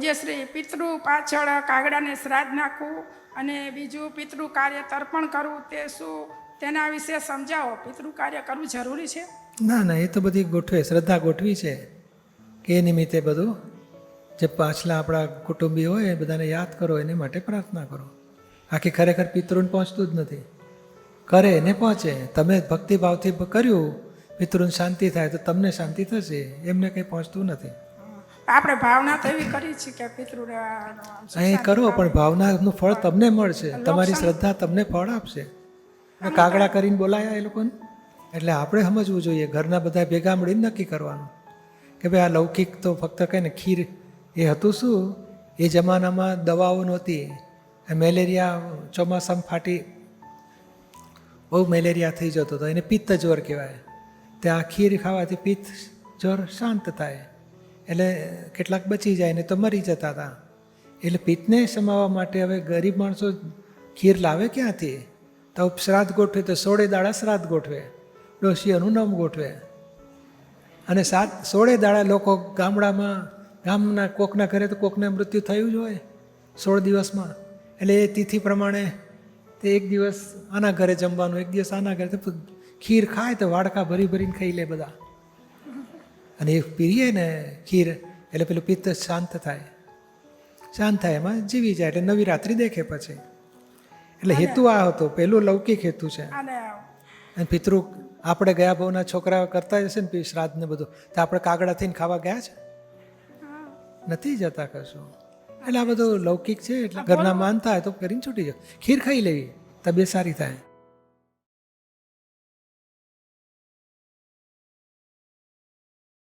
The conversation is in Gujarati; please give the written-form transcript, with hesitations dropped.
પૂજ્યશ્રી પિતૃ પાછળ કાગડાને શ્રાદ્ધ નાખવું અને બીજું પિતૃ કાર્ય તર્પણ કરવું તે શું તેના વિશે સમજાવો. પિતૃ કાર્ય કરવું જરૂરી છે? ના ના, એ તો બધી ગોઠવે, શ્રદ્ધા ગોઠવી છે કે એ નિમિત્તે બધું જે પાછલા આપણા કુટુંબી હોય એ બધાને યાદ કરો, એની માટે પ્રાર્થના કરો. આખી ખરેખર પિતૃને પહોંચતું જ નથી, કરે એને પહોંચે. તમે ભક્તિભાવથી કર્યું, પિતૃને શાંતિ થાય તો તમને શાંતિ થશે, એમને કંઈ પહોંચતું નથી. આપણે ભાવના તો એવી કરી છે કે પિતૃ અહીં કરો, પણ ભાવનાનું ફળ તમને મળશે, તમારી શ્રદ્ધા તમને ફળ આપશે. કાગડા કરીને બોલાયા એ લોકોને, એટલે આપણે સમજવું જોઈએ. ઘરના બધા ભેગા મળીને નક્કી કરવાનું કે ભાઈ આ લૌકિક તો ફક્ત કહે ને ખીર, એ હતું શું, એ જમાનામાં દવાઓ નહોતી. મેલેરિયા ચોમાસામાં ફાટી બહુ મેલેરિયા થઈ જતો હતો, એને પિત્ત જ્વર કહેવાય. ત્યાં ખીર ખાવાથી પિત્ત જ્વર શાંત થાય, એટલે કેટલાક બચી જાય ને તો મરી જતા હતા. એટલે પિત્તને સમાવવા માટે હવે ગરીબ માણસો ખીર લાવે ક્યાંથી? તો શ્રાદ્ધ ગોઠવે તો 16 દાડા શ્રાદ્ધ ગોઠવે, ડોશીઓનું નામ ગોઠવે. અને 16 દાડા લોકો ગામના કોકના ઘરે તો કોકને મૃત્યુ થયું જ હોય 16 દિવસમાં. એટલે એ તિથિ પ્રમાણે તે એક દિવસ આના ઘરે જમવાનું, એક દિવસ આના ઘરે. તો ખીર ખાય તો વાડકા ભરી ભરીને ખાઈ લે બધા. અને એ પીએ ને ખીર, એટલે પેલું પિત્ત શાંત થાય, એમાં જીવી જાય, એટલે નવી રાત્રિ દેખે પછી. એટલે હેતુ આ હતો, પહેલું લૌકિક હેતુ છે. અને પિતૃ આપણે ગયા બહુના છોકરા કરતા હશે ને શ્રાદ્ધ ને બધું, તો આપણે કાગડા થઈને ખાવા ગયા છે? નથી જતા કશું. એટલે આ બધું લૌકિક છે, એટલે ઘરના માનતા હોય તો કરીને છૂટી જાવ, ખીર ખાઈ લેવી, તબિયત સારી થાય.